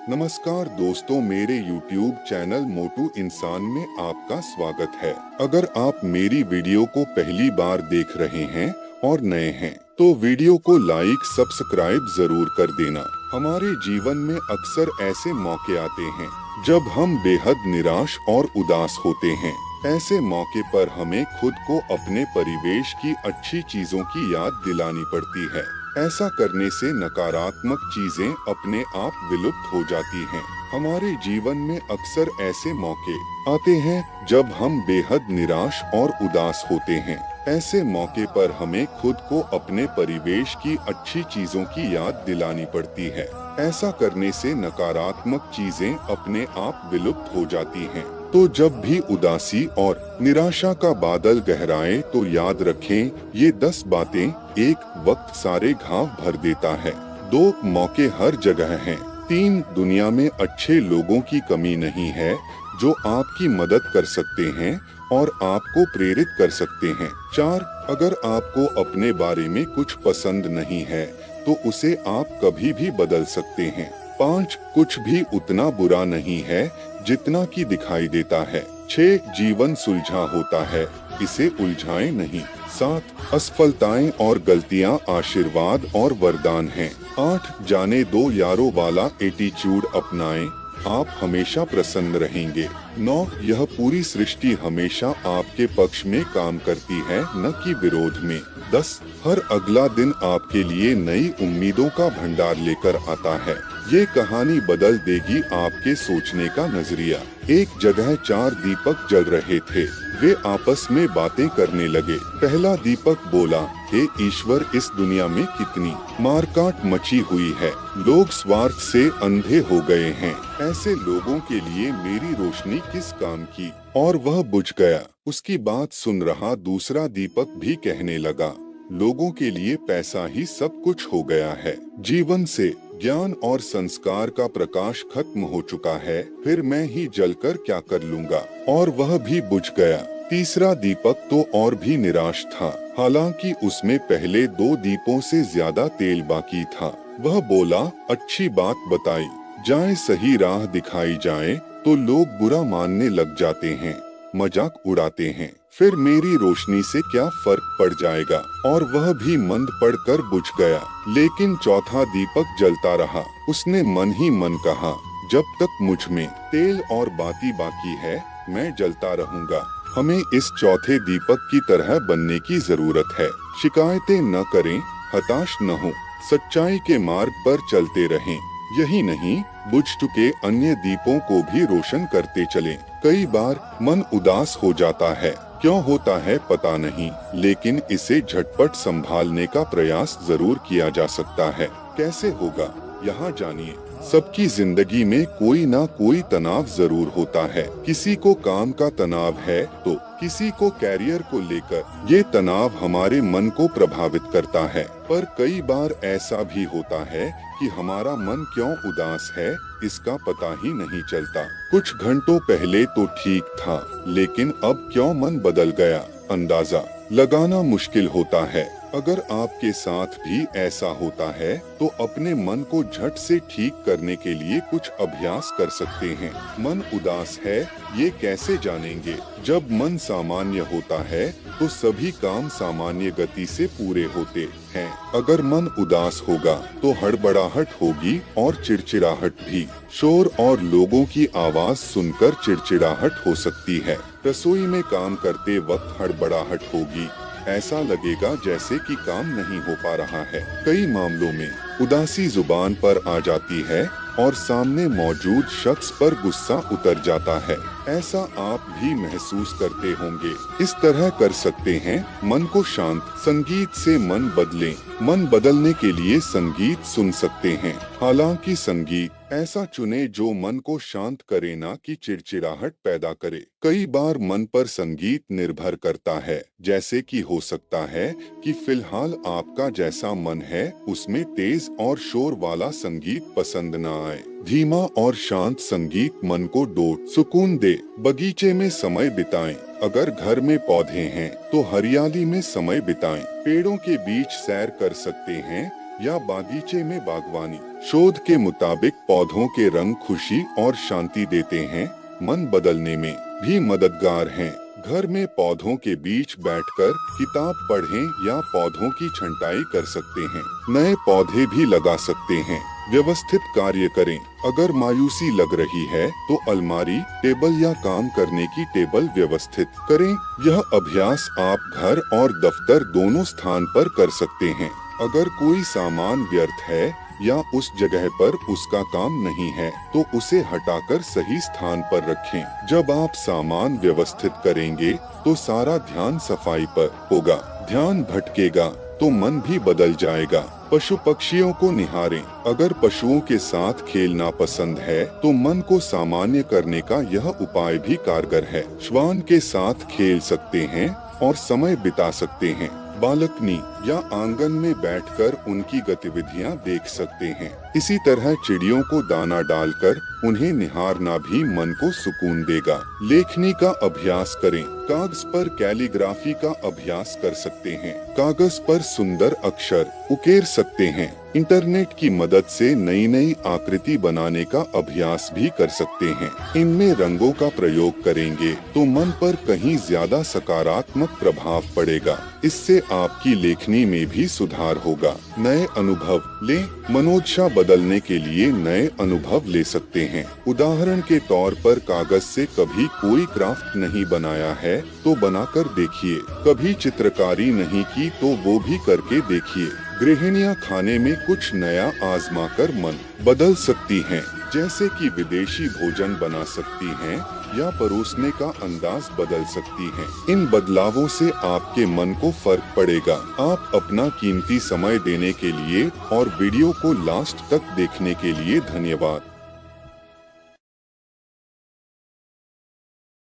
नमस्कार दोस्तों, मेरे YouTube चैनल मोटू इंसान में आपका स्वागत है। अगर आप मेरी वीडियो को पहली बार देख रहे हैं और नए हैं, तो वीडियो को लाइक सब्सक्राइब जरूर कर देना। हमारे जीवन में अक्सर ऐसे मौके आते हैं जब हम बेहद निराश और उदास होते हैं। ऐसे मौके पर हमें खुद को अपने परिवेश की अच्छी चीजों की याद दिलानी पड़ती है। ऐसा करने से नकारात्मक चीजें अपने आप विलुप्त हो जाती हैं। हमारे जीवन में अक्सर ऐसे मौके आते हैं जब हम बेहद निराश और उदास होते हैं। ऐसे मौके पर हमें खुद को अपने परिवेश की अच्छी चीजों की याद दिलानी पड़ती है। ऐसा करने से नकारात्मक चीजें अपने आप विलुप्त हो जाती हैं। तो जब भी उदासी और निराशा का बादल गहराए तो याद रखें, ये 10 बातें एक वक्त सारे घाव भर देता है। 2 मौके हर जगह हैं। 3 दुनिया में अच्छे लोगों की कमी नहीं है जो आपकी मदद कर सकते हैं और आपको प्रेरित कर सकते हैं। 4 अगर आपको अपने बारे में कुछ पसंद नहीं है तो उसे आप कभी भी बदल सकते हैं। 5 कुछ भी उतना बुरा नहीं है जितना कि दिखाई देता है। 6 जीवन सुलझा होता है, इसे उलझाएं नहीं। 7 असफलताएं और गलतियां आशीर्वाद और वरदान हैं। 8 जाने दो यारों वाला एटीट्यूड अपनाएं, आप हमेशा प्रसन्न रहेंगे। 9 यह पूरी सृष्टि हमेशा आपके पक्ष में काम करती है, न कि विरोध में। 10 हर अगला दिन आपके लिए नई उम्मीदों का भंडार लेकर आता है। ये कहानी बदल देगी आपके सोचने का नजरिया। एक जगह 4 दीपक जल रहे थे। वे आपस में बातें करने लगे। पहला दीपक बोला, हे ईश्वर, इस दुनिया में कितनी मारकाट मची हुई है। लोग स्वार्थ से अंधे हो गए हैं। ऐसे लोगों के लिए मेरी रोशनी किस काम की। और वह बुझ गया। उसकी बात सुन रहा दूसरा दीपक भी कहने लगा, लोगों के लिए पैसा ही सब कुछ हो गया है। जीवन से ज्ञान और संस्कार का प्रकाश खत्म हो चुका है, फिर मैं ही जलकर क्या कर लूंगा। और वह भी बुझ गया। तीसरा दीपक तो और भी निराश था, हालांकि उसमें पहले 2 दीपों से ज्यादा तेल बाकी था। वह बोला, अच्छी बात बताई जाए, सही राह दिखाई जाए तो लोग बुरा मानने लग जाते हैं, मजाक उड़ाते हैं, फिर मेरी रोशनी से क्या फर्क पड़ जाएगा। और वह भी मंद पड़कर बुझ गया। लेकिन चौथा दीपक जलता रहा। उसने मन ही मन कहा, जब तक मुझ में तेल और बाती बाकी है, मैं जलता रहूंगा। हमें इस चौथे दीपक की तरह बनने की जरूरत है। शिकायतें न करें, हताश न हो, सच्चाई के मार्ग पर चलते रहें। यही नहीं, बुझ चुके अन्य दीपों को भी रोशन करते चलें। कई बार मन उदास हो जाता है, क्यों होता है पता नहीं, लेकिन इसे झटपट संभालने का प्रयास जरूर किया जा सकता है। कैसे होगा, यहाँ जानिए। सबकी जिंदगी में कोई ना कोई तनाव जरूर होता है। किसी को काम का तनाव है तो किसी को कैरियर को लेकर। ये तनाव हमारे मन को प्रभावित करता है, पर कई बार ऐसा भी होता है कि हमारा मन क्यों उदास है इसका पता ही नहीं चलता। कुछ घंटों पहले तो ठीक था, लेकिन अब क्यों मन बदल गया, अंदाजा लगाना मुश्किल होता है। अगर आपके साथ भी ऐसा होता है तो अपने मन को झट से ठीक करने के लिए कुछ अभ्यास कर सकते हैं। मन उदास है, ये कैसे जानेंगे? जब मन सामान्य होता है तो सभी काम सामान्य गति से पूरे होते हैं। अगर मन उदास होगा तो हड़बड़ाहट होगी और चिड़चिड़ाहट भी। शोर और लोगों की आवाज सुनकर चिड़चिड़ाहट हो सकती है। रसोई में काम करते वक्त हड़बड़ाहट होगी, ऐसा लगेगा जैसे कि काम नहीं हो पा रहा है। कई मामलों में उदासी जुबान पर आ जाती है और सामने मौजूद शख्स पर गुस्सा उतर जाता है। ऐसा आप भी महसूस करते होंगे। इस तरह कर सकते हैं, मन को शांत। संगीत से मन बदलें। मन बदलने के लिए संगीत सुन सकते हैं, हालांकि संगीत ऐसा चुने जो मन को शांत करे, ना कि चिड़चिड़ाहट पैदा करे। कई बार मन पर संगीत निर्भर करता है, जैसे कि हो सकता है कि फिलहाल आपका जैसा मन है उसमें तेज और शोर वाला संगीत पसंद न आए। धीमा और शांत संगीत मन को सुकून दे। बगीचे में समय बिताएं। अगर घर में पौधे हैं तो हरियाली में समय बिताएं। पेड़ों के बीच सैर कर सकते हैं या बागीचे में बागवानी। शोध के मुताबिक पौधों के रंग खुशी और शांति देते हैं, मन बदलने में भी मददगार हैं। घर में पौधों के बीच बैठकर किताब पढ़ें या पौधों की छंटाई कर सकते हैं। नए पौधे भी लगा सकते हैं। व्यवस्थित कार्य करें। अगर मायूसी लग रही है तो अलमारी, टेबल या काम करने की टेबल व्यवस्थित करें। यह अभ्यास आप घर और दफ्तर दोनों स्थान पर कर सकते हैं। अगर कोई सामान व्यर्थ है या उस जगह पर उसका काम नहीं है तो उसे हटाकर सही स्थान पर रखें। जब आप सामान व्यवस्थित करेंगे तो सारा ध्यान सफाई पर होगा। ध्यान भटकेगा तो मन भी बदल जाएगा। पशु पक्षियों को निहारें। अगर पशुओं के साथ खेलना पसंद है तो मन को सामान्य करने का यह उपाय भी कारगर है। श्वान के साथ खेल सकते हैं और समय बिता सकते हैं। बालकनी या आंगन में बैठकर उनकी गतिविधियां देख सकते हैं। इसी तरह चिड़ियों को दाना डालकर उन्हें निहारना भी मन को सुकून देगा। लेखनी का अभ्यास करें। कागज पर कैलीग्राफी का अभ्यास कर सकते हैं। कागज पर सुंदर अक्षर उकेर सकते हैं। इंटरनेट की मदद से नई नई आकृति बनाने का अभ्यास भी कर सकते हैं। इनमें रंगों का प्रयोग करेंगे तो मन पर कहीं ज्यादा सकारात्मक प्रभाव पड़ेगा। इससे आपकी लेखनी में भी सुधार होगा। नए अनुभव लें। मनोदशा बदलने के लिए नए अनुभव ले सकते हैं। उदाहरण के तौर पर कागज से कभी कोई क्राफ्ट नहीं बनाया है तो बनाकर देखिए। कभी चित्रकारी नहीं की तो वो भी करके देखिए। गृहिणियां खाने में कुछ नया आजमाकर मन बदल सकती हैं, जैसे कि विदेशी भोजन बना सकती हैं या परोसने का अंदाज बदल सकती हैं। इन बदलावों से आपके मन को फर्क पड़ेगा। आप अपना कीमती समय देने के लिए और वीडियो को लास्ट तक देखने के लिए धन्यवाद।